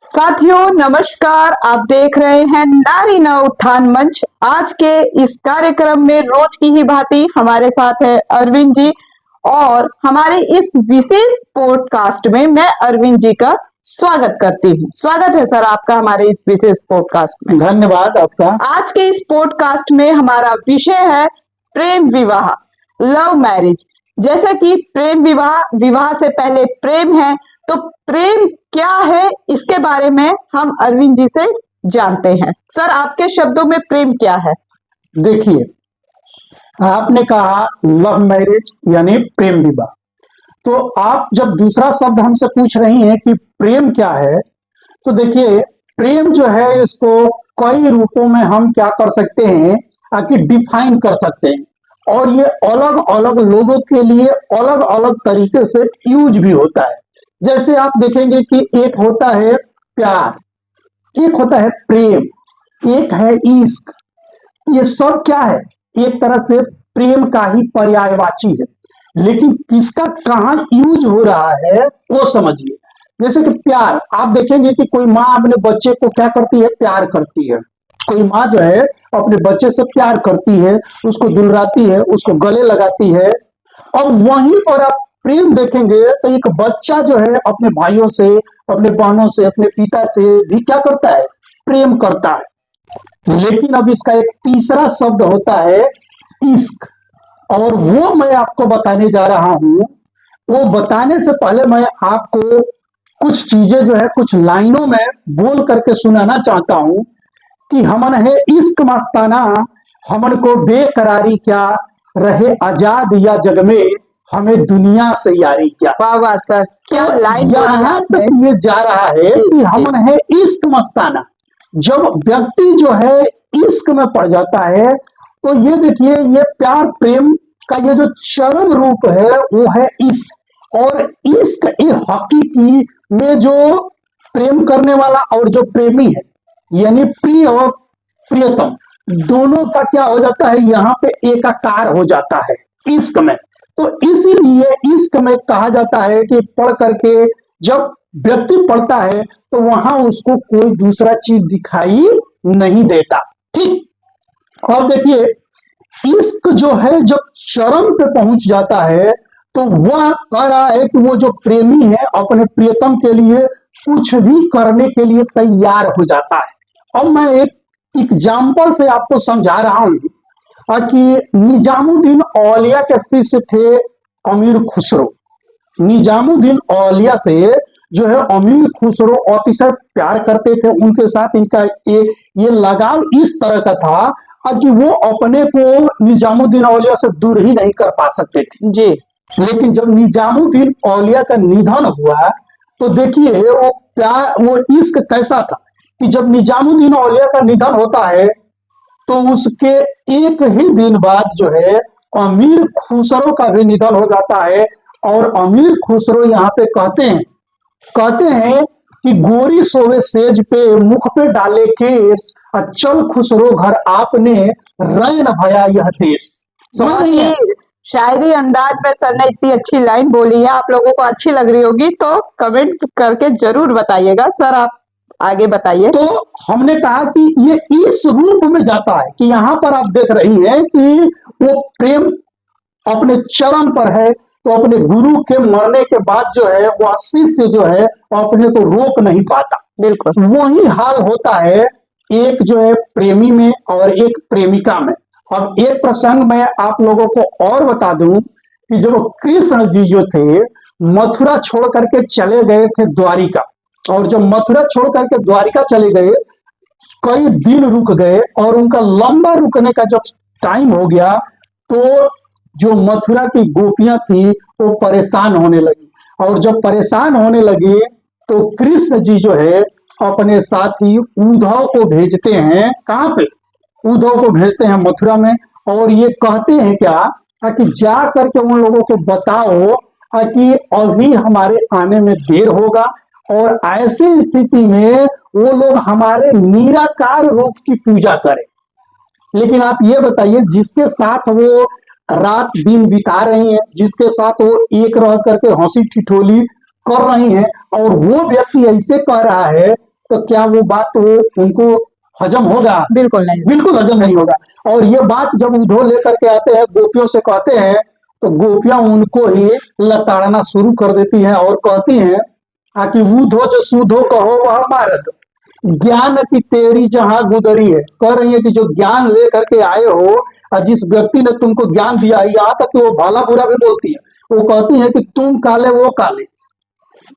साथियों नमस्कार। आप देख रहे हैं नारी नव उत्थान मंच। आज के इस कार्यक्रम में रोज की ही भांति हमारे साथ है अरविंद जी और हमारे इस विशेष पॉडकास्ट में मैं अरविंद जी का स्वागत करती हूँ। स्वागत है सर आपका हमारे इस विशेष पॉडकास्ट में। धन्यवाद आपका। आज के इस पॉडकास्ट में हमारा विषय है प्रेम विवाह, लव मैरिज। जैसे कि प्रेम विवाह, विवाह से पहले प्रेम है, तो प्रेम क्या है इसके बारे में हम अरविंद जी से जानते हैं। सर आपके शब्दों में प्रेम क्या है? देखिए, आपने कहा लव मैरिज यानी प्रेम विवाह, तो आप जब दूसरा शब्द हमसे पूछ रही हैं कि प्रेम क्या है, तो देखिए प्रेम जो है इसको कई रूपों में हम क्या कर सकते हैं कि डिफाइन कर सकते हैं और ये अलग अलग लोगों के लिए अलग अलग तरीके से यूज भी होता है। जैसे आप देखेंगे कि एक होता है प्यार, एक होता है प्रेम, एक है इश्क। ये सब क्या है? एक तरह से प्रेम का ही पर्यायवाची है, लेकिन किसका कहाँ यूज हो रहा है वो समझिए। जैसे कि प्यार, आप देखेंगे कि कोई माँ अपने बच्चे को क्या करती है? प्यार करती है। कोई माँ जो है अपने बच्चे से प्यार करती है, उसको दुलराती है, उसको गले लगाती है। और वहीं पर आप प्रेम देखेंगे तो एक बच्चा जो है अपने भाइयों से, अपने बहनों से, अपने पिता से भी क्या करता है? प्रेम करता है। लेकिन अब इसका एक तीसरा शब्द होता है इश्क, और वो मैं आपको बताने जा रहा हूं। वो बताने से पहले मैं आपको कुछ चीजें जो है कुछ लाइनों में बोल करके सुनाना चाहता हूं कि हमन है इश्क मस्ताना, हमन को बेकरारी क्या, रहे आजाद या जग में, हमें दुनिया से यारी क्या। वाह वाह सर, क्या तो लाइन यहाँ तक ये जा रहा है कि हमन है इश्क मस्ताना। जब व्यक्ति जो है इश्क में पड़ जाता है तो ये देखिए, ये प्यार प्रेम का ये जो चरम रूप है वो है इश्क। और इश्क ये हकीकी में जो प्रेम करने वाला और जो प्रेमी है, यानी प्रिय और प्रियतम, दोनों का क्या हो जाता है? यहाँ पे एकाकार हो जाता है इश्क में। तो इसीलिए इश्क में कहा जाता है कि पढ़ करके जब व्यक्ति पढ़ता है तो वहां उसको कोई दूसरा चीज दिखाई नहीं देता। ठीक। और देखिए, इश्क जो है जब चरम पे पहुंच जाता है तो वह कह रहा है कि वो जो प्रेमी है अपने प्रियतम के लिए कुछ भी करने के लिए तैयार हो जाता है। अब मैं एक एग्जाम्पल से आपको समझा रहा हूं कि निजामुद्दीन औलिया के शिष्य थे अमीर खुसरो। निजामुद्दीन औलिया से जो है अमीर खुसरो अतिशय प्यार करते थे। उनके साथ इनका ये लगाव इस तरह का था कि वो अपने को निजामुद्दीन औलिया से दूर ही नहीं कर पा सकते थे जी। लेकिन जब निजामुद्दीन औलिया का निधन हुआ तो देखिए वो प्यार, वो इश्क कैसा था कि जब निजामुद्दीन औलिया का निधन होता है तो उसके एक ही दिन बाद जो है अमीर खुसरो का भी निधन हो जाता है। और अमीर खुसरो यहाँ पे कहते हैं कि गोरी सोवे सेज पे, मुख पे डाले केस, चल खुसरो घर आपने, रैन भया यह देश। समझ रही है? शायरी अंदाज में सर ने इतनी अच्छी लाइन बोली है, आप लोगों को अच्छी लग रही होगी तो कमेंट करके जरूर बताइएगा। सर आप आगे बताइए। तो हमने कहा कि ये इस रूप में जाता है कि यहाँ पर आप देख रही हैं कि वो प्रेम अपने चरम पर है, तो अपने गुरु के मरने के बाद जो है वह शिष्य जो है अपने को रोक नहीं पाता। बिल्कुल वही हाल होता है एक जो है प्रेमी में और एक प्रेमिका में। अब एक प्रसंग में आप लोगों को और बता दूं कि जब कृष्ण जी जो थे मथुरा छोड़ करके चले गए थे द्वारिका, और जब मथुरा छोड़ करके द्वारिका चले गए कई दिन रुक गए, और उनका लंबा रुकने का जब टाइम हो गया तो जो मथुरा की गोपियां थी वो परेशान होने लगी। और जब परेशान होने लगी तो कृष्ण जी जो है अपने साथी उद्धव को भेजते हैं। कहाँ पे? उद्धव को भेजते हैं मथुरा में, और ये कहते हैं क्या कि जा करके उन लोगों को बताओ कि अभी हमारे आने में देर होगा, और ऐसी स्थिति में वो लोग हमारे निराकार रूप की पूजा करें। लेकिन आप ये बताइए, जिसके साथ वो रात दिन बिता रही हैं, जिसके साथ वो एक रह करके हंसी ठिठोली कर रही हैं, और वो व्यक्ति ऐसे कह रहा है तो क्या वो बात वो उनको हजम होगा? बिल्कुल नहीं। बिल्कुल हजम नहीं होगा। और ये बात जब उद्धव लेकर के आते हैं, गोपियों से कहते हैं, तो गोपियां उनको ही लताड़ना शुरू कर देती हैं और कहती हैं कि उद्धव जो सूधो कहो वह मारत, ज्ञान की तेरी जहां गुदरी है। कह रही है कि जो ज्ञान लेकर के आए हो और जिस व्यक्ति ने तुमको ज्ञान दिया है, यहाँ तक कि वो भला बुरा भी बोलती है। वो कहती है कि तुम काले वो काले,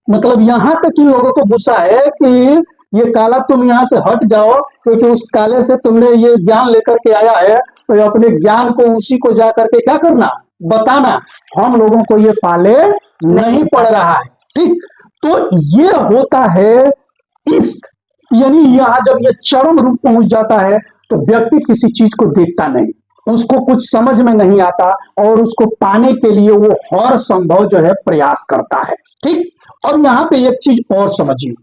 मतलब यहाँ तक कि लोगों को गुस्सा है कि ये काला तुम यहाँ से हट जाओ, क्योंकि उस काले से तुमने ये ज्ञान लेकर के आया है, तो अपने ज्ञान को उसी को जा करके क्या करना, बताना। हम लोगों को ये पाले नहीं पड़ रहा है। ठीक, तो ये होता है इश्क। यानी यहाँ जब ये चरम रूप पहुंच जाता है तो व्यक्ति किसी चीज को देखता नहीं, उसको कुछ समझ में नहीं आता और उसको पाने के लिए वो हर संभव जो है प्रयास करता है। ठीक, अब यहाँ पे एक चीज और समझिए।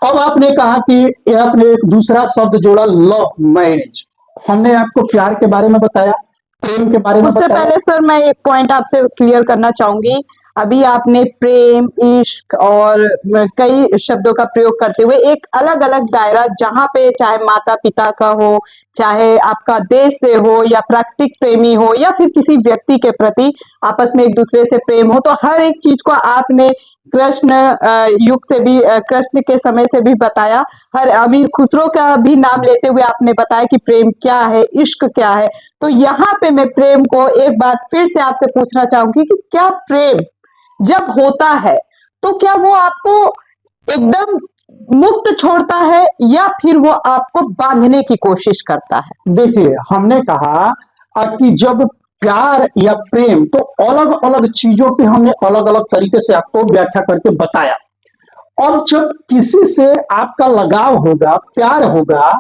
अब आपने कहा कि आपने एक दूसरा शब्द जोड़ा, लव मैरिज। हमने आपको प्यार के बारे में बताया, प्रेम के बारे में उससे बताया। पहले सर मैं एक पॉइंट आपसे क्लियर करना चाहूंगी। अभी आपने प्रेम, इश्क और कई शब्दों का प्रयोग करते हुए एक अलग अलग दायरा, जहां पे चाहे माता पिता का हो, चाहे आपका देश से हो, या प्राकृतिक प्रेमी हो, या फिर किसी व्यक्ति के प्रति आपस में एक दूसरे से प्रेम हो, तो हर एक चीज को आपने कृष्ण युग से भी, कृष्ण के समय से भी बताया। हर अमीर खुसरो का भी नाम लेते हुए आपने बताया कि प्रेम क्या है, इश्क क्या है। तो यहाँ पे मैं प्रेम को एक बार फिर से आपसे पूछना चाहूंगी कि क्या प्रेम जब होता है तो क्या वो आपको एकदम मुक्त छोड़ता है, या फिर वो आपको बांधने की कोशिश करता है? देखिए, हमने कहा कि जब प्यार या प्रेम, तो अलग अलग चीजों की हमने अलग अलग तरीके से आपको व्याख्या करके बताया। और जब किसी से आपका लगाव होगा, प्यार होगा,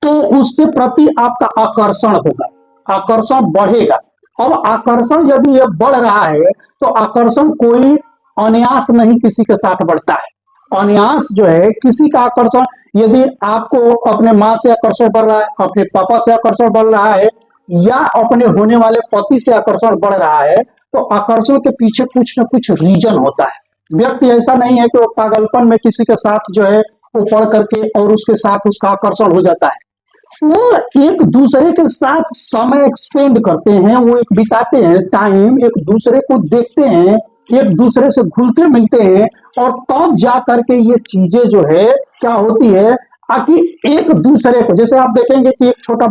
तो उसके प्रति आपका आकर्षण होगा, आकर्षण बढ़ेगा। अब आकर्षण यदि ये बढ़ रहा है तो आकर्षण कोई अनायास नहीं किसी के साथ बढ़ता है। अनायास जो है किसी का आकर्षण, यदि आपको अपने माँ से आकर्षण बढ़ रहा है, अपने पापा से आकर्षण बढ़ रहा है, या अपने होने वाले पति से आकर्षण बढ़ रहा है, तो आकर्षण के पीछे कुछ न कुछ रीजन होता है। व्यक्ति ऐसा नहीं है कि वो पागलपन में किसी के साथ जो है वो पढ़ करके और उसके साथ उसका आकर्षण हो जाता है। वो एक दूसरे के साथ समय एक्सपेंड करते हैं, वो एक बिताते हैं टाइम, एक दूसरे को देखते हैं, एक दूसरे से घुलते मिलते हैं, और तब जा करके ये चीजें जो है क्या होती है कि एक दूसरे को, जैसे आप देखेंगे कि एक छोटा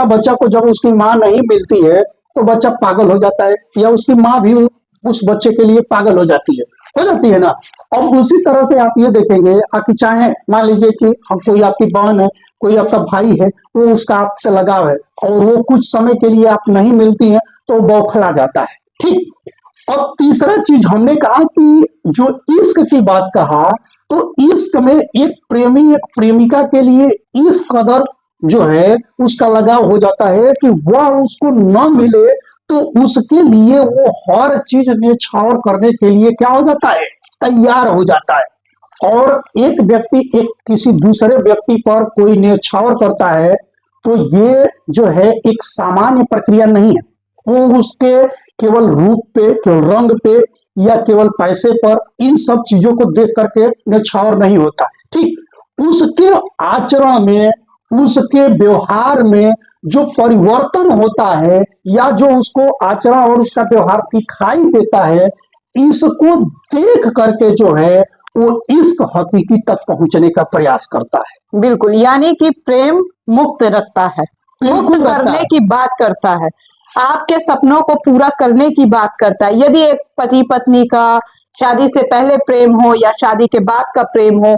बच्चा को जब उसकी माँ नहीं मिलती है तो बच्चा पागल हो जाता है, या उसकी माँ भी उस बच्चे के लिए पागल हो जाती है ना। और उसी तरह से आप ये देखेंगे कि चाहे मान लीजिए कि कोई आपकी बहन है, कोई आपका भाई है, वो उसका आपसे लगाव है, और वो कुछ समय के लिए आप नहीं मिलती हैं तो बौखला जाता है। ठीक, और तीसरा चीज हमने कहा कि जो इश्क की बात कहा, तो इश्क में एक प्रेमी एक प्रेमिका के लिए इस कदर जो है उसका लगाव हो जाता है कि वह उसको न मिले तो उसके लिए वो हर चीज न्यौछावर करने के लिए क्या हो जाता है, तैयार हो जाता है। और एक व्यक्ति एक किसी दूसरे व्यक्ति पर कोई न्यौछावर करता है तो ये जो है एक सामान्य प्रक्रिया नहीं है। वो उसके केवल रूप पे, केवल रंग पे, या केवल पैसे पर, इन सब चीजों को देख करके न्यौछावर नहीं होता। ठीक, उसके आचरण में, उसके व्यवहार में जो परिवर्तन होता है, या जो उसको आचरण और उसका व्यवहार दिखाई देता है, इसको देख करके जो है वो इश्क हकीकी तक पहुंचने का प्रयास करता है। बिल्कुल, यानी कि प्रेम मुक्त रखता है, मुक्त करने की बात करता है, आपके सपनों को पूरा करने की बात करता है। यदि एक पति पत्नी का शादी से पहले प्रेम हो या शादी के बाद का प्रेम हो,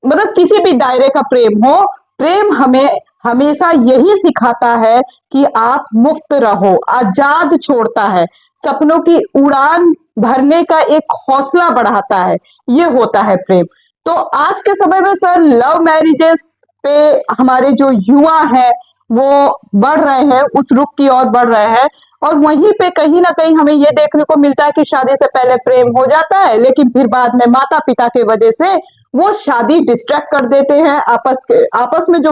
मतलब किसी भी दायरे का प्रेम हो, प्रेम हमें हमेशा यही सिखाता है कि आप मुक्त रहो, आजाद छोड़ता है, सपनों की उड़ान भरने का एक हौसला बढ़ाता है। ये होता है प्रेम। तो आज के समय में सर लव मैरिजेस पे हमारे जो युवा हैं वो बढ़ रहे हैं, उस रुख की ओर बढ़ रहे हैं, और वहीं पे कहीं ना कहीं हमें ये देखने को मिलता है कि शादी से पहले प्रेम हो जाता है, लेकिन फिर बाद में माता पिता के वजह से वो शादी डिस्ट्रैक्ट कर देते हैं। आपस में जो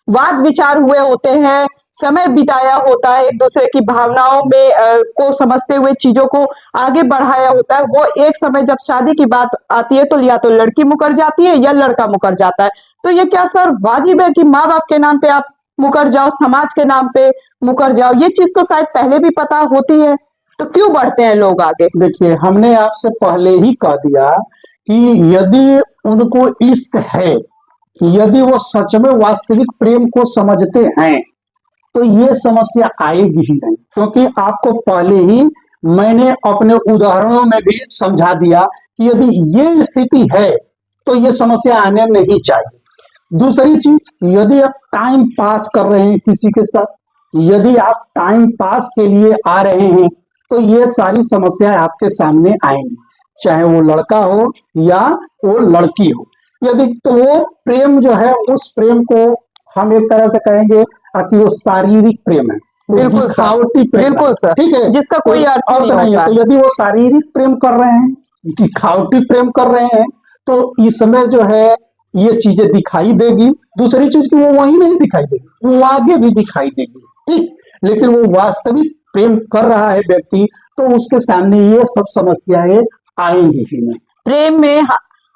वाद विचार हुए होते हैं, समय बिताया होता है, एक दूसरे की भावनाओं में को समझते हुए चीजों को आगे बढ़ाया होता है, वो एक समय जब शादी की बात आती है तो या तो लड़की मुकर जाती है या लड़का मुकर जाता है। तो ये क्या सर वाजिब है कि माँ बाप के नाम पे आप मुकर जाओ, समाज के नाम पे मुकर जाओ? ये चीज तो शायद पहले भी पता होती है, तो क्यों बढ़ते हैं लोग आगे? देखिए, हमने आपसे पहले ही कह दिया कि यदि उनको इश्क है, यदि वो सच में वास्तविक प्रेम को समझते हैं, तो ये समस्या आएगी ही नहीं। क्योंकि आपको पहले ही मैंने अपने उदाहरणों में भी समझा दिया कि यदि ये स्थिति है तो ये समस्या आने नहीं चाहिए। दूसरी चीज, यदि आप टाइम पास कर रहे हैं किसी के साथ, यदि आप टाइम पास के लिए आ रहे हैं, तो ये सारी समस्याएं आपके सामने आएंगी, चाहे वो लड़का हो या वो लड़की हो। यदि तो वो प्रेम जो है, उस प्रेम को हम एक तरह से कहेंगे कि वो शारीरिक प्रेम है, बिल्कुल सर, दिखावटी प्रेम है, बिल्कुल सर, ठीक है, जिसका कोई अर्थ नहीं नहीं है। होता। तो यदि वो शारीरिक प्रेम कर रहे हैं, दिखावटी प्रेम कर रहे हैं, तो इसमें जो है ये चीजें दिखाई देगी। दूसरी चीज की वो वही नहीं दिखाई देगी, वो आगे भी दिखाई देगी, ठीक। लेकिन वो वास्तविक प्रेम कर रहा है व्यक्ति, तो उसके सामने ये सब समस्याएं आएंगी ही नहीं। प्रेम में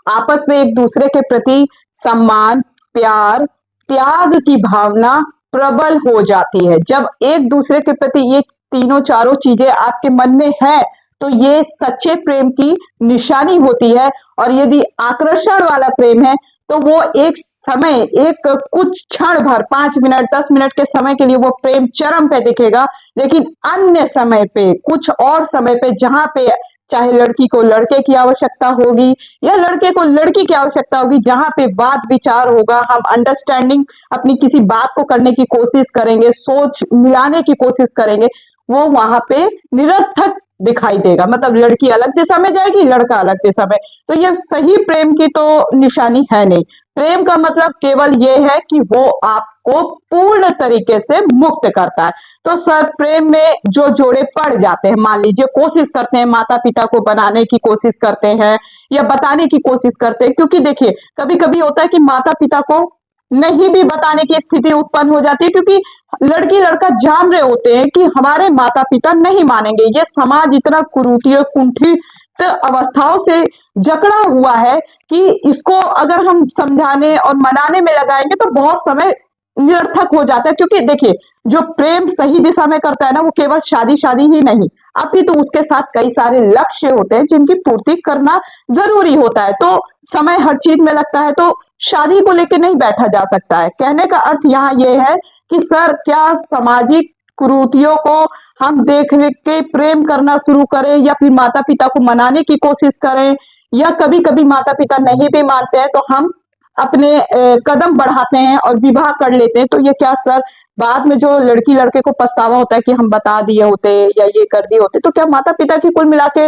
आपस में एक दूसरे के प्रति सम्मान, प्यार, त्याग की भावना प्रबल हो जाती है। जब एक दूसरे के प्रति ये तीनों चारों चीजें आपके मन में है, तो ये सच्चे प्रेम की निशानी होती है। और यदि आकर्षण वाला प्रेम है, तो वो एक समय, एक कुछ क्षण भर, 5 मिनट 10 मिनट के समय के लिए वो प्रेम चरम पे दिखेगा, लेकिन अन्य समय पे, कुछ और समय पे, जहां पे चाहे लड़की को लड़के की आवश्यकता होगी या लड़के को लड़की की आवश्यकता होगी, जहां पे वाद विचार होगा, हम अंडरस्टैंडिंग अपनी किसी बात को करने की कोशिश करेंगे, सोच मिलाने की कोशिश करेंगे, वो वहां पे निरर्थक दिखाई देगा। मतलब लड़की अलग दिशा में जाएगी, लड़का अलग दिशा में। तो ये सही प्रेम की तो निशानी है नहीं। प्रेम का मतलब केवल ये है कि वो आपको पूर्ण तरीके से मुक्त करता है। तो सर, प्रेम में जो जोड़े पड़ जाते हैं, मान लीजिए कोशिश करते हैं, माता पिता को बनाने की कोशिश करते हैं या बताने की कोशिश करते हैं, क्योंकि देखिए कभी कभी होता है कि माता पिता को नहीं भी बताने की स्थिति उत्पन्न हो जाती है, क्योंकि लड़की लड़का जान रहे होते हैं कि हमारे माता पिता नहीं मानेंगे। ये समाज इतना कुरूती और कुंठित अवस्थाओं से जकड़ा हुआ है कि इसको अगर हम समझाने और मनाने में लगाएंगे तो बहुत समय निरर्थक हो जाता है। क्योंकि देखिए, जो प्रेम सही दिशा में करता है ना, वो केवल शादी शादी ही नहीं, अपितु उसके साथ कई सारे लक्ष्य होते हैं जिनकी पूर्ति करना जरूरी होता है। तो समय हर चीज में लगता है, तो शादी को लेकर नहीं बैठा जा सकता है। कहने का अर्थ यहाँ ये है कि सर, क्या सामाजिक कुरीतियों को हम देख के प्रेम करना शुरू करें, या फिर माता पिता को मनाने की कोशिश करें, या कभी कभी माता पिता नहीं भी मानते हैं तो हम अपने कदम बढ़ाते हैं और विवाह कर लेते हैं। तो ये क्या सर, बाद में जो लड़की लड़के को पछतावा होता है कि हम बता दिए होते या ये कर दिए होते, तो क्या माता पिता की कुल मिला के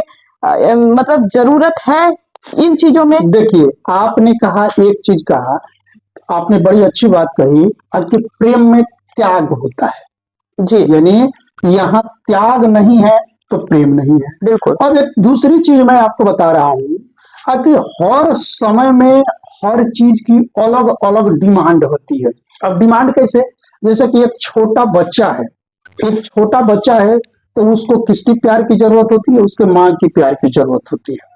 मतलब जरूरत है इन चीजों में? देखिए, आपने कहा, एक चीज कहा, आपने बड़ी अच्छी बात कही कि प्रेम में त्याग होता है जी, यानी यहाँ त्याग नहीं है तो प्रेम नहीं है। बिल्कुल। और एक दूसरी चीज मैं आपको बता रहा हूँ कि हर समय में हर चीज की अलग अलग डिमांड होती है। अब डिमांड कैसे? जैसे कि एक छोटा बच्चा है, एक छोटा बच्चा है, तो उसको किसकी प्यार की जरूरत होती है? उसके माँ की प्यार की जरूरत होती है।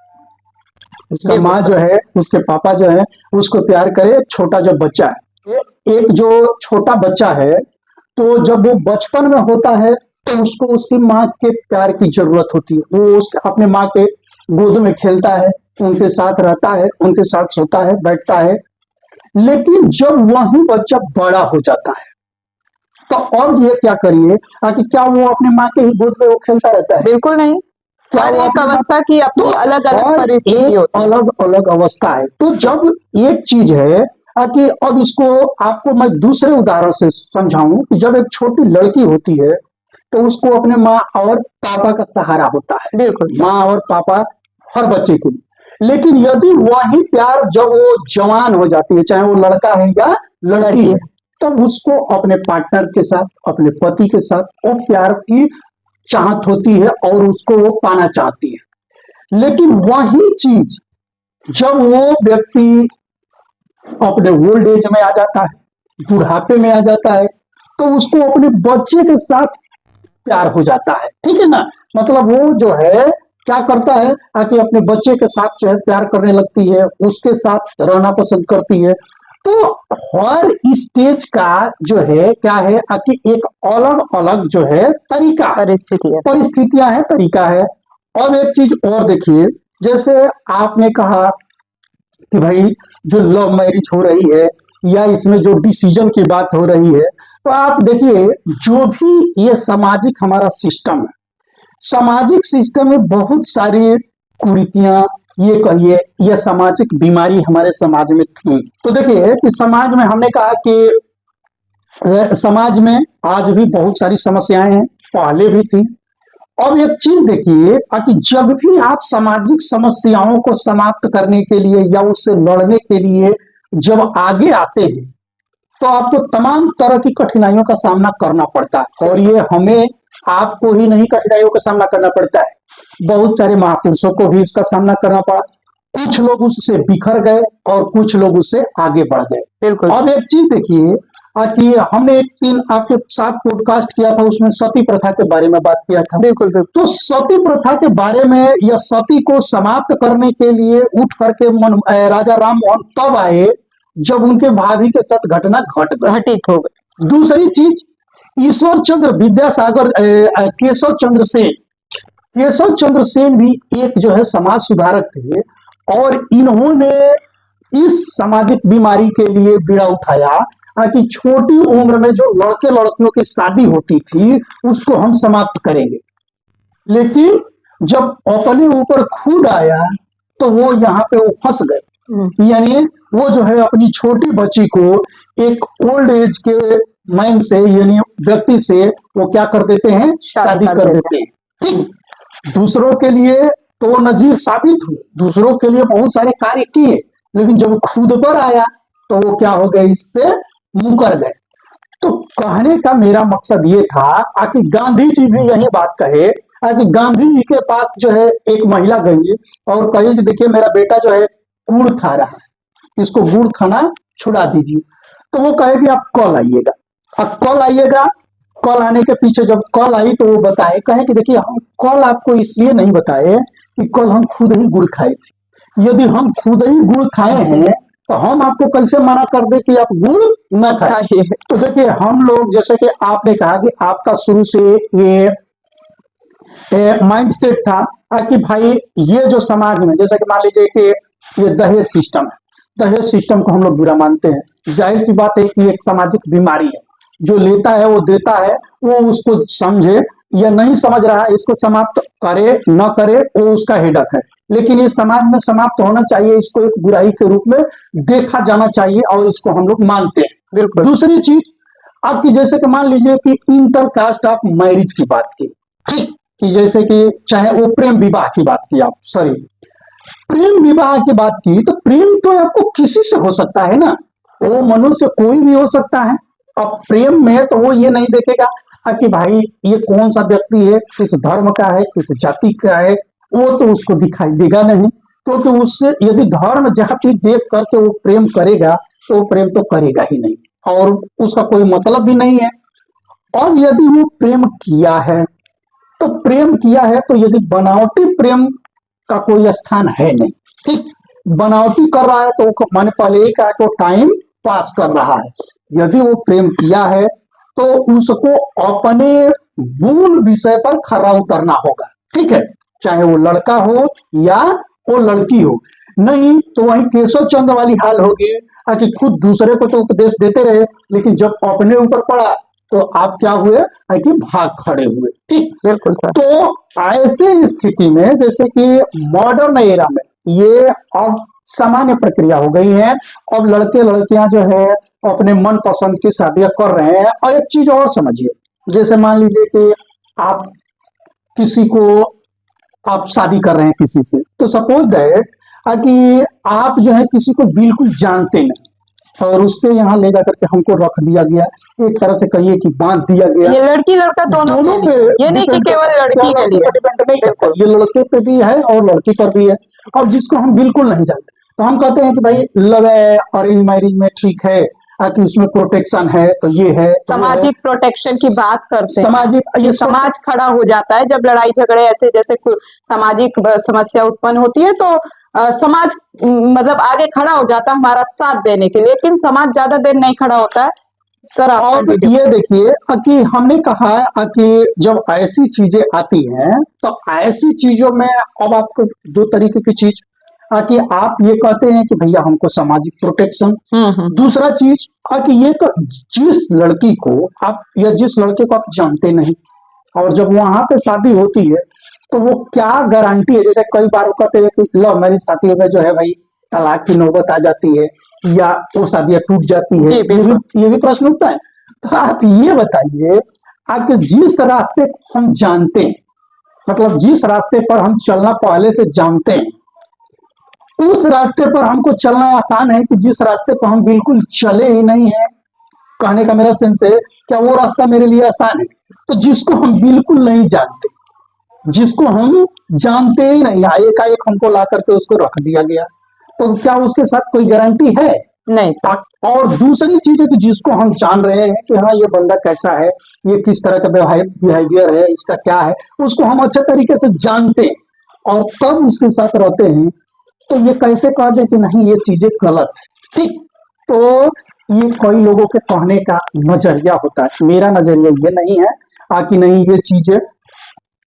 उसका माँ जो है, उसके पापा जो है, उसको प्यार करे। छोटा जब बच्चा है, एक जो छोटा बच्चा है, तो जब वो बचपन में होता है तो उसको उसकी माँ के प्यार की जरूरत होती है। वो उसके अपने माँ के गोद में खेलता है, उनके साथ रहता है, उनके साथ सोता है, बैठता है। लेकिन जब वही बच्चा बड़ा हो जाता है, तो अब ये क्या करिए कि क्या वो अपने माँ के ही गोद में वो खेलता रहता है? बिल्कुल नहीं। हर एक अवस्था की अपनी अलग अलग परिस्थिति होती है। अलग अलग अवस्था है। तो जब एक चीज है कि अब इसको आपको मैं दूसरे उदाहरण से समझाऊं कि जब एक छोटी लड़की होती है तो उसको अपने माँ और पापा का सहारा होता है। बिल्कुल। माँ और पापा हर बच्चे के लिए। लेकिन यदि वही प्यार जब वो जवान हो जाती है, चाहे वो लड़का है या लड़की है, तो उसको अपने पार्टनर के साथ, अपने पति के साथ वो प्यार की चाहत होती है और उसको वो पाना चाहती है। लेकिन वही चीज जब वो व्यक्ति अपने ओल्ड एज में आ जाता है, बुढ़ापे में आ जाता है, तो उसको अपने बच्चे के साथ प्यार हो जाता है, ठीक है ना। मतलब वो जो है क्या करता है कि अपने बच्चे के साथ जो है प्यार करने लगती है, उसके साथ रहना पसंद करती है। तो हर स्टेज का जो है क्या है कि एक अलग अलग जो है तरीका, परिस्थितियां है, तरीका है। और एक चीज और देखिए, जैसे आपने कहा कि भाई जो लव मैरिज हो रही है या इसमें जो डिसीजन की बात हो रही है, तो आप देखिए जो भी ये सामाजिक हमारा सिस्टम है, सामाजिक सिस्टम में बहुत सारी कुरीतियां, ये कहिए ये सामाजिक बीमारी हमारे समाज में थी। तो देखिए कि समाज में हमने कहा कि समाज में आज भी बहुत सारी समस्याएं हैं, पहले भी थी। अब एक चीज देखिए कि जब भी आप सामाजिक समस्याओं को समाप्त करने के लिए या उससे लड़ने के लिए जब आगे आते हैं, तो आपको तमाम तरह की कठिनाइयों का सामना करना पड़ता है। और ये हमें आपको ही नहीं कठिनाइयों का सामना करना पड़ता है, बहुत सारे महापुरुषों को भी इसका सामना करना पड़ा। कुछ लोग उससे बिखर गए और कुछ लोग उससे आगे बढ़ गए। बिल्कुल। अब एक चीज देखिए कि हमने एक दिन आपके साथ पॉडकास्ट किया था, उसमें सती प्रथा के बारे में बात किया था। बिल्कुल बिल्कुल। तो सती प्रथा के बारे में या सती को समाप्त करने के लिए उठ करके राजा राम मोहन तब आए जब उनके भाभी के साथ घटना घटित हो गई। दूसरी चीज, ईश्वर चंद्र विद्यासागर, केशव चंद्र सेन भी एक जो है समाज सुधारक थे, और इन्होंने इस सामाजिक बीमारी के लिए बीड़ा उठाया कि छोटी उम्र में जो लड़के लड़कियों की शादी होती थी उसको हम समाप्त करेंगे। लेकिन जब अपने ऊपर खुद आया तो वो यहाँ पे वो फंस गए। यानी वो जो है अपनी छोटी बच्ची को एक ओल्ड एज के मैन से, यानी व्यक्ति से वो क्या कर देते हैं, शादी कर देते हैं। ठीक, दूसरों के लिए तो नजीर साबित हुए, दूसरों के लिए बहुत सारे कार्य किए, लेकिन जब खुद पर आया तो वो क्या हो गए, इससे मुकर गए। तो कहने का मेरा मकसद ये था कि गांधी जी भी यही बात कहे कि गांधी जी के पास जो है एक महिला गई और कही कि देखिए मेरा बेटा जो है गुड़ खा रहा है, इसको गुड़ खाना छुड़ा दीजिए। तो वो कहे कि आप कल आइएगा। अब कल आइएगा, कल आने के पीछे जब कल आई तो वो बताए, कहे कि देखिए हम कल आपको इसलिए नहीं बताए कि कल हम खुद ही गुड़ खाए थे। यदि हम खुद ही गुड़ खाए हैं तो हम आपको कैसे मना कर दे कि आप गुड़ न खाइए। तो देखिए हम लोग, जैसे कि आपने कहा कि आपका शुरू से ये माइंड सेट था कि भाई ये जो समाज में, जैसे कि मान लीजिए कि ये दहेज सिस्टम है, दहेज सिस्टम को हम लोग बुरा मानते हैं। जाहिर सी बात है कि एक सामाजिक बीमारी है, जो लेता है वो देता है, वो उसको समझे या नहीं समझ रहा है, इसको समाप्त करे न करे वो उसका हेडक है। लेकिन ये समाज में समाप्त होना चाहिए, इसको एक बुराई के रूप में देखा जाना चाहिए और इसको हम लोग मानते हैं। बिल्कुल। दूसरी चीज आपकी, जैसे कि मान लीजिए कि इंटरकास्ट ऑफ मैरिज की बात की, ठीक, कि जैसे कि चाहे वो प्रेम विवाह की बात की, आप सॉरी प्रेम विवाह की बात की, तो प्रेम तो आपको किसी से हो सकता है ना, वो मनुष्य कोई भी हो सकता है। अब प्रेम में तो वो ये नहीं देखेगा कि भाई ये कौन सा व्यक्ति है, किस धर्म का है, किस जाति का है, वो तो उसको दिखाई देगा नहीं, क्योंकि उससे यदि धर्म जाति देख करके वो प्रेम करेगा तो वो प्रेम तो करेगा ही नहीं और उसका कोई मतलब भी नहीं है। और यदि वो प्रेम किया है तो प्रेम किया है, तो यदि बनावटी प्रेम का कोई स्थान है नहीं, ठीक, बनावटी कर रहा है तो मैंने पहले ही कहा कि वो टाइम पास कर रहा है। यदि वो प्रेम किया है तो उसको अपने मूल विषय पर खरा उतरना होगा, ठीक है, चाहे वो लड़का हो या वो लड़की हो। नहीं तो वही केशव चंद्र वाली हाल होगी कि खुद दूसरे को तो उपदेश देते रहे, लेकिन जब अपने ऊपर पड़ा तो आप क्या हुए कि भाग खड़े हुए। ठीक, बिल्कुल सर। तो ऐसे स्थिति में जैसे कि मॉडर्न एरा में ये अब सामान्य प्रक्रिया हो गई है। अब लड़के लड़कियां जो है अपने मन पसंद की शादियां कर रहे हैं। और एक चीज और समझिए, जैसे मान लीजिए कि आप किसी को आप शादी कर रहे हैं किसी से, तो सपोज दैट कि आप जो है किसी को बिल्कुल जानते नहीं और उसके यहाँ ले जाकर के हमको रख दिया गया, एक तरह से कहिए कि बांध दिया गया। ये लड़की लड़का दोनों पे, ये नहीं कि केवल लड़की के लिए डिपेंड नहीं करता, ये लड़के पे भी है और लड़की पर भी है। और जिसको हम बिल्कुल नहीं जानते तो हम कहते हैं कि भाई लव अरेंज मैरिज में ठीक है कि उसमें प्रोटेक्शन है तो ये है, सामाजिक प्रोटेक्शन की बात करते हैं। सामाजिक ये समाज खड़ा हो जाता है जब लड़ाई झगड़े ऐसे जैसे सामाजिक समस्या उत्पन्न होती है, तो समाज मतलब आगे खड़ा हो जाता है हमारा साथ देने के लिए, लेकिन समाज ज्यादा देर नहीं खड़ा होता है। सर आप और ये देखिए कि हमने कहा कि जब ऐसी चीजें आती हैं तो ऐसी चीजों में अब आपको दो तरीके की चीज कि आप ये कहते हैं कि भैया हमको सामाजिक प्रोटेक्शन, दूसरा चीज कि ये जिस लड़की को आप या जिस लड़के को आप जानते नहीं और जब वहां पे शादी होती है तो वो क्या गारंटी है, जैसे कई बार वो कहते हैं कि लव मैरिज शादियों में जो है भाई तलाक की नौबत आ जाती है या वो शादियां टूट जाती है, ये भी प्रश्न उठता है। तो आप ये बताइए कि जिस रास्ते को हम जानते हैं, मतलब जिस रास्ते पर हम चलना पहले से जानते हैं, उस रास्ते पर हमको चलना आसान है कि जिस रास्ते पर हम बिल्कुल चले ही नहीं है। कहने का मेरा सेंस है क्या वो रास्ता मेरे लिए आसान है? तो जिसको हम बिल्कुल नहीं जानते, जिसको हम जानते ही नहीं, एकाएक हमको ला करके उसको रख दिया गया, तो क्या उसके साथ कोई गारंटी है? नहीं। और दूसरी चीज है कि जिसको हम जान रहे हैं कि हाँ ये बंदा कैसा है, ये किस तरह का बिहेवियर है, इसका क्या है, उसको हम अच्छे तरीके से जानते हैं और तब उसके साथ रहते हैं, तो ये कैसे कह दे कि नहीं ये चीजें गलत है? ठीक, तो ये कई लोगों के कहने का नजरिया होता है, मेरा नजरिया ये नहीं है कि नहीं ये चीजें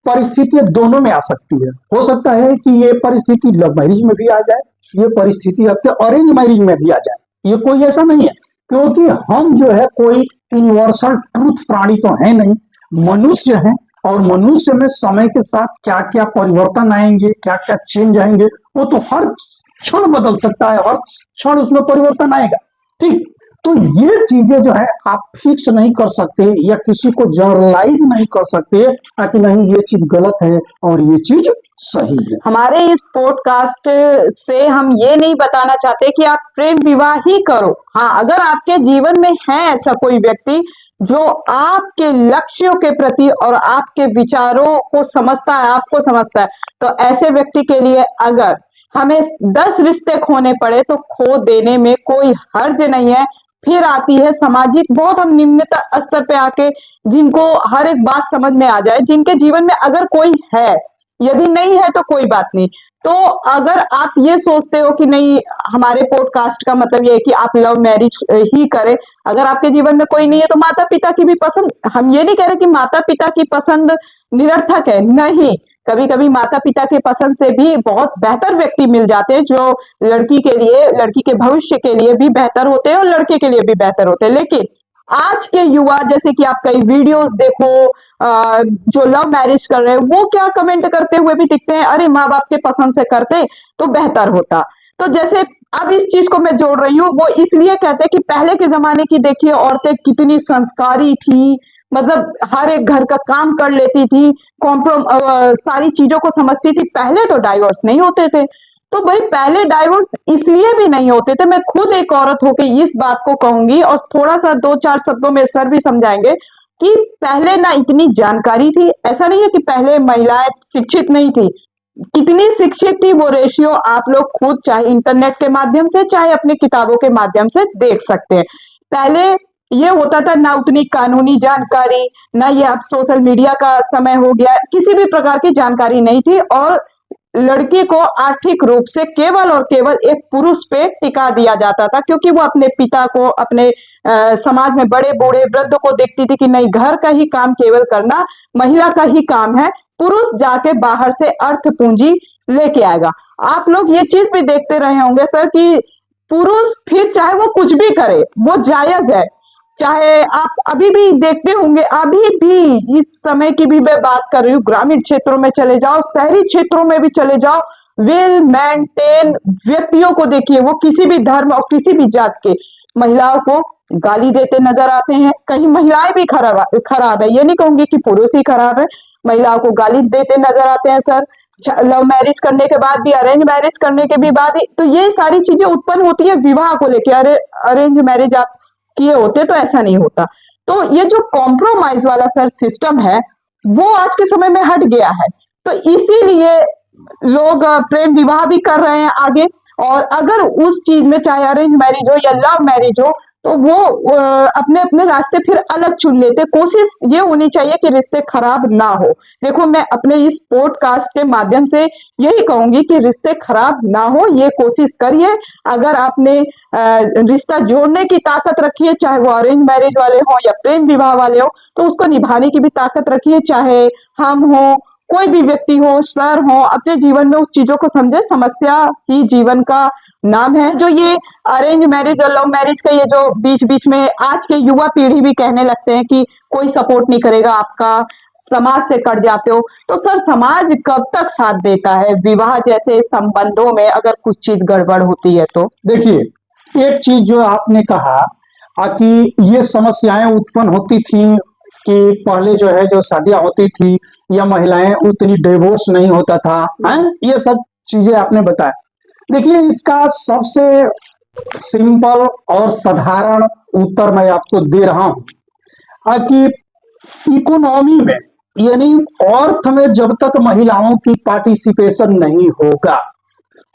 परिस्थितियां दोनों में आ सकती है। हो सकता है कि ये परिस्थिति लव मैरिज में भी आ जाए, ये परिस्थिति आपके अरेंज मैरिज में भी आ जाए, ये कोई ऐसा नहीं है, क्योंकि हम जो है कोई यूनिवर्सल ट्रूथ प्राणी तो है नहीं, मनुष्य है और मनुष्य में समय के साथ क्या क्या परिवर्तन आएंगे, क्या क्या चेंज आएंगे, वो तो हर क्षण बदल सकता है, हर क्षण उसमें परिवर्तन आएगा। ठीक, तो ये चीजें जो है आप फिक्स नहीं कर सकते या किसी को जनरलाइज नहीं कर सकते कि नहीं ये चीज गलत है और ये चीज सही है। हमारे इस पॉडकास्ट से हम ये नहीं बताना चाहते कि आप प्रेम विवाह ही करो। हाँ, अगर आपके जीवन में है ऐसा कोई व्यक्ति जो आपके लक्ष्यों के प्रति और आपके विचारों को समझता है, आपको समझता है, तो ऐसे व्यक्ति के लिए अगर हमें 10 रिश्ते खोने पड़े तो खो देने में कोई हर्ज नहीं है। फिर आती है सामाजिक, बहुत हम निम्न स्तर पे आके जिनको हर एक बात समझ में आ जाए, जिनके जीवन में अगर कोई है, यदि नहीं है तो कोई बात नहीं। तो अगर आप ये सोचते हो कि नहीं हमारे पॉडकास्ट का मतलब ये है कि आप लव मैरिज ही करें, अगर आपके जीवन में कोई नहीं है तो माता पिता की भी पसंद, हम ये नहीं कह रहे कि माता पिता की पसंद निरर्थक है, नहीं, कभी कभी माता पिता के पसंद से भी बहुत बेहतर व्यक्ति मिल जाते हैं जो लड़की के लिए, लड़की के भविष्य के लिए भी बेहतर होते हैं और लड़के के लिए भी बेहतर होते हैं। लेकिन आज के युवा, जैसे कि आप कई वीडियोस देखो जो लव मैरिज कर रहे हैं, वो क्या कमेंट करते हुए भी दिखते हैं, अरे माँ बाप के पसंद से करते तो बेहतर होता। तो जैसे अब इस चीज को मैं जोड़ रही हूँ, वो इसलिए कहते हैं कि पहले के जमाने की देखिए औरतें कितनी संस्कारी थी, मतलब हर एक घर का काम कर लेती थी, सारी चीजों को समझती थी। पहले तो डाइवोर्स नहीं होते थे, तो भाई पहले डाइवोर्स इसलिए भी नहीं होते थे, मैं खुद एक औरत होकर इस बात को कहूंगी और थोड़ा सा 2-4 शब्दों में सर भी समझाएंगे कि पहले ना इतनी जानकारी थी। ऐसा नहीं है कि पहले महिलाएं शिक्षित नहीं थी, कितनी शिक्षित थी वो रेशियो आप लोग खुद चाहे इंटरनेट के माध्यम से चाहे अपनी किताबों के माध्यम से देख सकते हैं। पहले ये होता था ना उतनी कानूनी जानकारी, ना ये अब सोशल मीडिया का समय हो गया, किसी भी प्रकार की जानकारी नहीं थी और लड़की को आर्थिक रूप से केवल और केवल एक पुरुष पे टिका दिया जाता था, क्योंकि वो अपने पिता को, अपने समाज में बड़े बूढ़े वृद्ध को देखती थी कि नहीं घर का ही काम केवल करना महिला का ही काम है, पुरुष जाके बाहर से अर्थ पूंजी लेके आएगा। आप लोग ये चीज भी देखते रहे होंगे सर कि पुरुष फिर चाहे वो कुछ भी करे वो जायज है, चाहे आप अभी भी देखते होंगे, अभी भी इस समय की भी मैं बात कर रही हूँ, ग्रामीण क्षेत्रों में चले जाओ, शहरी क्षेत्रों में भी चले जाओ, वेल मेंटेन व्यक्तियों को देखिए, वो किसी भी धर्म और किसी भी जात के महिलाओं को गाली देते नजर आते हैं। कहीं महिलाएं भी खराब है, ये नहीं कहूंगी कि पुरुष ही खराब है, महिलाओं को गाली देते नजर आते हैं सर, लव मैरिज करने के बाद भी, अरेंज मैरिज करने के भी बाद, तो ये सारी चीजें उत्पन्न होती है विवाह को लेकर। अरे अरेंज मैरिज आप किए होते तो ऐसा नहीं होता। तो ये जो कॉम्प्रोमाइज वाला सर सिस्टम है वो आज के समय में हट गया है, तो इसीलिए लोग प्रेम विवाह भी कर रहे हैं आगे। और अगर उस चीज में चाहे अरेंज मैरिज हो या लव मैरिज हो तो वो अपने अपने रास्ते फिर अलग चुन लेते। कोशिश ये होनी चाहिए कि रिश्ते खराब ना हो। देखो, मैं अपने इस पॉडकास्ट के माध्यम से यही कहूंगी कि रिश्ते खराब ना हो, ये कोशिश करिए। अगर आपने रिश्ता जोड़ने की ताकत रखी है, चाहे वो अरेंज मैरिज वाले हो या प्रेम विवाह वाले हो, तो उसको निभाने की भी ताकत रखिए। चाहे हम हो, कोई भी व्यक्ति हो, सर हो, अपने जीवन में उस चीजों को समझे। समस्या ही जीवन का नाम है। जो ये अरेंज मैरिज और लव मैरिज का ये जो बीच बीच में आज के युवा पीढ़ी भी कहने लगते हैं कि कोई सपोर्ट नहीं करेगा आपका, समाज से कट जाते हो, तो सर समाज कब तक साथ देता है विवाह जैसे संबंधों में अगर कुछ चीज गड़बड़ होती है तो? देखिए, एक चीज जो आपने कहा कि ये समस्याएं उत्पन्न होती थी कि पहले जो है जो शादियां होती थी या महिलाएं उतनी डिवोर्स नहीं होता था, हैं? ये सब चीजें आपने बताया। देखिए, इसका सबसे सिंपल और साधारण उत्तर मैं आपको दे रहा हूं कि इकोनॉमी में यानी अर्थ में जब तक महिलाओं की पार्टिसिपेशन नहीं होगा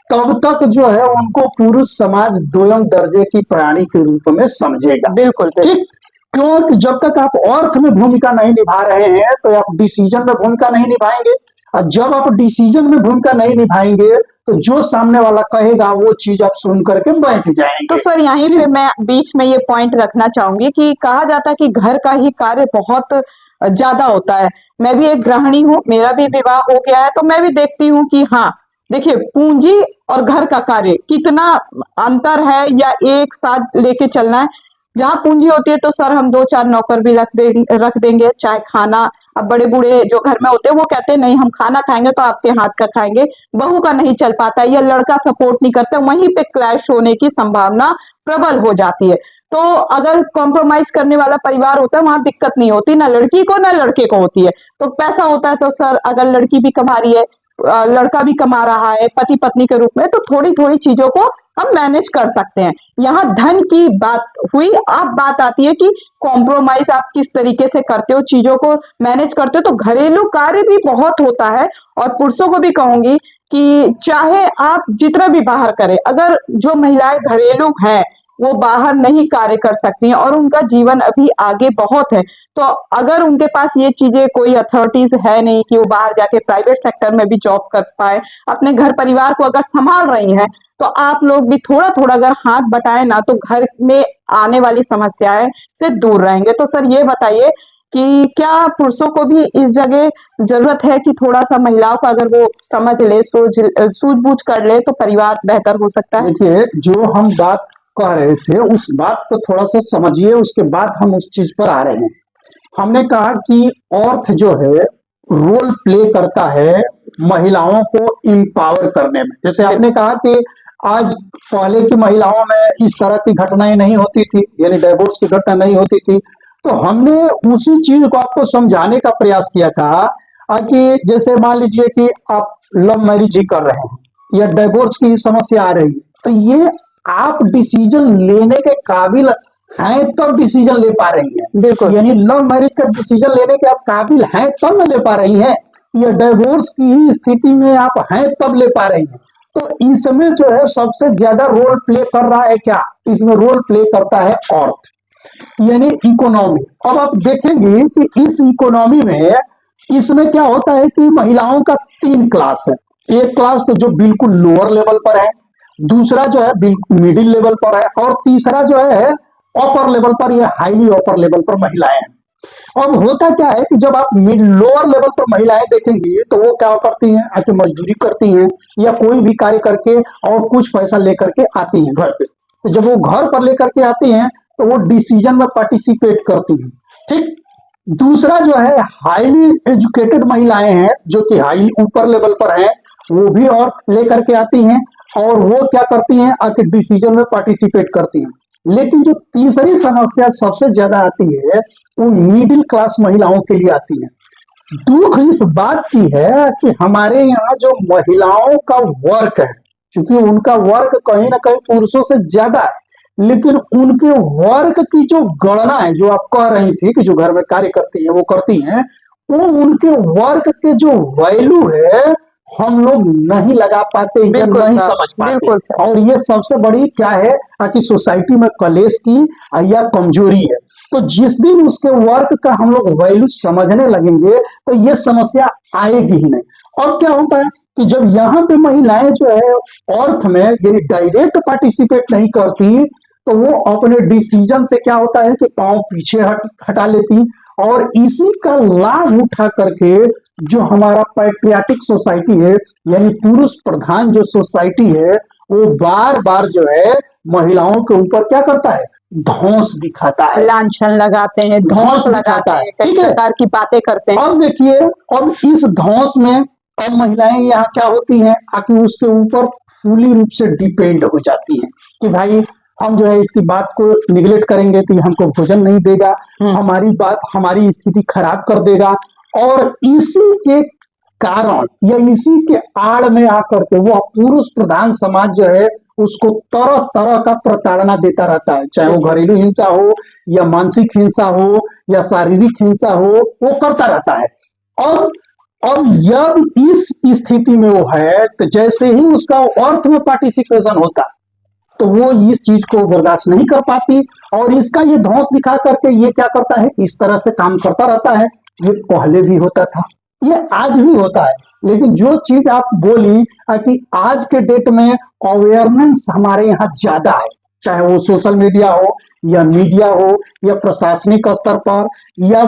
तब तक जो है उनको पुरुष समाज दोयम दर्जे की प्राणी के रूप में समझेगा। बिल्कुल ठीक, क्योंकि जब तक आप अर्थ में भूमिका नहीं निभा रहे हैं तो आप डिसीजन में भूमिका नहीं निभाएंगे, और जब आप डिसीजन में भूमिका नहीं निभाएंगे तो जो सामने वाला कहेगा वो चीज आप सुन करके बैठ जाएंगे। तो सर यहीं पे मैं बीच में ये पॉइंट रखना चाहूंगी कि कहा जाता है कि घर का ही कार्य बहुत ज्यादा होता है। मैं भी एक गृहिणी हूँ, मेरा भी विवाह हो गया है, तो मैं भी देखती हूँ कि हाँ, देखिए, पूंजी और घर का कार्य कितना अंतर है या एक साथ लेके चलना है। जहाँ पूंजी होती है तो सर हम 2-4 नौकर भी रख देंगे, चाहे खाना। अब बड़े बूढ़े जो घर में होते हैं वो कहते हैं नहीं, हम खाना खाएंगे तो आपके हाथ का खाएंगे। बहू का नहीं चल पाता या लड़का सपोर्ट नहीं करता, वहीं पे क्लैश होने की संभावना प्रबल हो जाती है। तो अगर कॉम्प्रोमाइज करने वाला परिवार होता है वहां दिक्कत नहीं होती, ना लड़की को ना लड़के को होती है। तो पैसा होता है तो सर अगर लड़की भी कमा रही है, लड़का भी कमा रहा है पति पत्नी के रूप में, तो थोड़ी थोड़ी चीजों को हम मैनेज कर सकते हैं। यहाँ धन की बात हुई, अब बात आती है कि कॉम्प्रोमाइज आप किस तरीके से करते हो, चीजों को मैनेज करते हो। तो घरेलू कार्य भी बहुत होता है, और पुरुषों को भी कहूंगी कि चाहे आप जितना भी बाहर करें, अगर जो महिलाएं घरेलू हैं वो बाहर नहीं कार्य कर सकती हैं और उनका जीवन अभी आगे बहुत है, तो अगर उनके पास ये चीजें कोई अथॉरिटीज है नहीं कि वो बाहर जाके प्राइवेट सेक्टर में भी जॉब कर पाए, अपने घर परिवार को अगर संभाल रही हैं, तो आप लोग भी थोड़ा थोड़ा अगर हाथ बटाए ना तो घर में आने वाली समस्याएं से दूर रहेंगे। तो सर ये बताइए कि क्या पुरुषों को भी इस जगह जरूरत है कि थोड़ा सा महिलाओं का अगर वो समझ ले, सूझबूझ कर ले तो परिवार बेहतर हो सकता है? देखिए, जो हम बात कह रहे थे उस बात को थोड़ा सा समझिए, उसके बाद हम उस चीज पर आ रहे हैं। हमने कहा कि अर्थ जो है रोल प्ले करता है महिलाओं को इंपावर करने में। जैसे आपने कहा कि आज पहले की महिलाओं में इस तरह की घटनाएं नहीं होती थी, यानी डिवोर्स की घटना नहीं होती थी, तो हमने उसी चीज को आपको समझाने का प्रयास किया था कि जैसे मान लीजिए कि आप लव मैरिज ही कर रहे हैं या डिवोर्स की समस्या आ रही है, तो ये आप डिसीजन लेने के काबिल हैं तब डिसीजन ले पा रही हैं। बिल्कुल, यानी लव मैरिज का डिसीजन लेने के आप काबिल हैं तब ले पा रही हैं, या डिवोर्स की ही स्थिति में आप हैं तब ले पा रही हैं। तो इसमें जो है सबसे ज्यादा रोल प्ले कर रहा है क्या? इसमें रोल प्ले करता है अर्थ, यानी इकोनॉमी। अब आप देखेंगे कि इस इकोनॉमी में इसमें क्या होता है कि महिलाओं का 3 क्लास है। एक क्लास तो जो बिल्कुल लोअर लेवल पर है, दूसरा जो है बिल्कुल मिडिल लेवल पर है, और तीसरा जो है अपर लेवल पर, या हाईली अपर लेवल पर महिलाएं हैं। अब होता क्या है कि जब आप मिड लोअर लेवल पर महिलाएं देखेंगे तो वो क्या करती हैं, आके मजदूरी करती हैं या कोई भी कार्य करके और कुछ पैसा लेकर के आती हैं घर पे। तो जब वो घर पर लेकर के आती हैं तो वो डिसीजन में पार्टिसिपेट करती हैं। ठीक, दूसरा जो है हाईली एजुकेटेड महिलाएं हैं जो कि हाई ऊपर लेवल पर हैं, वो भी और लेकर के आती हैं और वो क्या करती हैं, आके डिसीजन में पार्टिसिपेट करती हैं। लेकिन जो तीसरी समस्या सबसे ज्यादा आती है वो मिडिल क्लास महिलाओं के लिए आती है। दुख इस बात की है कि हमारे यहाँ जो महिलाओं का वर्क है, क्योंकि उनका वर्क कहीं ना कहीं पुरुषों से ज्यादा है, लेकिन उनके वर्क की जो गणना है, जो आप कह रही थी कि जो घर में कार्य करती है वो करती हैं, वो उनके वर्क के जो वैल्यू है हम लोग नहीं लगा पाते या बिल्कुल नहीं सर, समझ पाते। बिल्कुल सर। और ये सबसे बड़ी क्या है कि सोसाइटी में कलेश की या कमजोरी है। तो जिस दिन उसके वर्क का हम लोग वैल्यू समझने लगेंगे तो ये समस्या आएगी ही नहीं। और क्या होता है कि जब यहाँ पे महिलाएं जो है अर्थ में यानी डायरेक्ट पार्टिसिपेट नहीं करती तो वो अपने डिसीजन से क्या होता है कि पांव पीछे हटा लेती, और इसी का लाभ उठा करके जो हमारा पैट्रियाटिक सोसाइटी है यानी पुरुष प्रधान जो सोसाइटी है वो बार बार जो है महिलाओं के ऊपर क्या करता है, धौंस दिखाता है, लांछन लगाते हैं, धौंस लगाते हैं, कई ठीक है। प्रकार की बातें करते हैं। अब देखिए, अब इस धौंस में अब महिलाएं यहाँ क्या होती हैं कि उसके ऊपर पूरी रूप से डिपेंड हो जाती हैं कि भाई हम जो है इसकी बात को निगलेक्ट करेंगे तो ये हमको भोजन नहीं देगा, हमारी बात हमारी स्थिति खराब कर देगा। और इसी के कारण या इसी के आड़ में आकर के वो पुरुष प्रधान समाज जो है उसको तरह तरह का प्रताड़ना देता रहता है, चाहे वो घरेलू हिंसा हो या मानसिक हिंसा हो या शारीरिक हिंसा हो, वो करता रहता है। अब जब इस स्थिति में वो है तो जैसे ही उसका अर्थ में पार्टिसिपेशन होता तो वो इस चीज को बर्दाश्त नहीं कर पाती और इसका ये धौंस दिखा करके ये क्या करता है, इस तरह से काम करता रहता है। ये पहले भी होता था, ये आज भी होता है। लेकिन जो चीज आप बोली कि आज के डेट में अवेयरनेस हमारे यहाँ ज्यादा है, चाहे वो सोशल मीडिया हो या मीडिया हो या प्रशासनिक स्तर पर या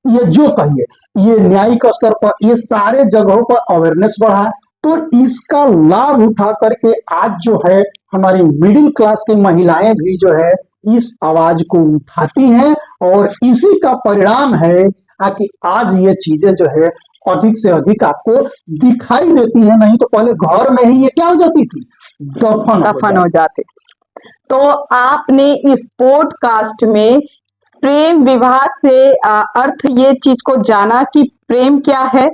ये जो कहिए ये न्यायिक स्तर पर, ये सारे जगहों पर अवेयरनेस बढ़ा है। तो इसका लाभ उठा करके आज जो है हमारी मिडिल क्लास की महिलाएं भी जो है इस आवाज को उठाती हैं और इसी का परिणाम है कि आज ये चीजें जो है अधिक से अधिक आपको दिखाई देती है। नहीं तो पहले घर में ही ये क्या हो जाती थी, दफन हो जाते। तो आपने इस पॉडकास्ट में प्रेम विवाह से अर्थ ये चीज को जाना कि प्रेम क्या है,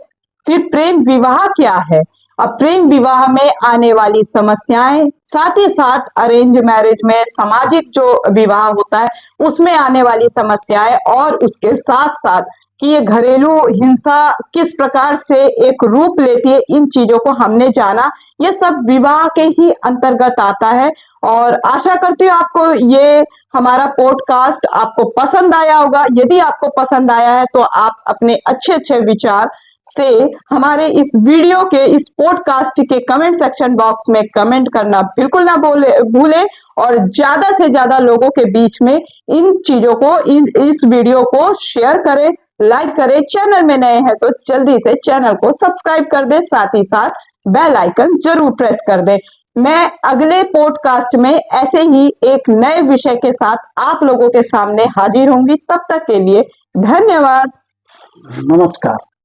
फिर प्रेम विवाह क्या है, अब प्रेम विवाह में आने वाली समस्याएं, साथ ही साथ अरेंज मैरिज में सामाजिक जो विवाह होता है उसमें आने वाली समस्याएं, और उसके साथ साथ कि ये घरेलू हिंसा किस प्रकार से एक रूप लेती है, इन चीजों को हमने जाना। ये सब विवाह के ही अंतर्गत आता है और आशा करती हूँ आपको ये हमारा पॉडकास्ट आपको पसंद आया होगा। यदि आपको पसंद आया है तो आप अपने अच्छे अच्छे विचार से हमारे इस वीडियो के इस पॉडकास्ट के कमेंट सेक्शन बॉक्स में कमेंट करना बिल्कुल ना भूले और ज्यादा से ज्यादा लोगों के बीच में इन चीजों को इस वीडियो को शेयर करें, लाइक करें। चैनल में नए हैं तो जल्दी से चैनल को सब्सक्राइब कर दें, साथ ही साथ बेल आइकन जरूर प्रेस कर दें। मैं अगले पॉडकास्ट में ऐसे ही एक नए विषय के साथ आप लोगों के सामने हाजिर होंगी। तब तक के लिए धन्यवाद, नमस्कार।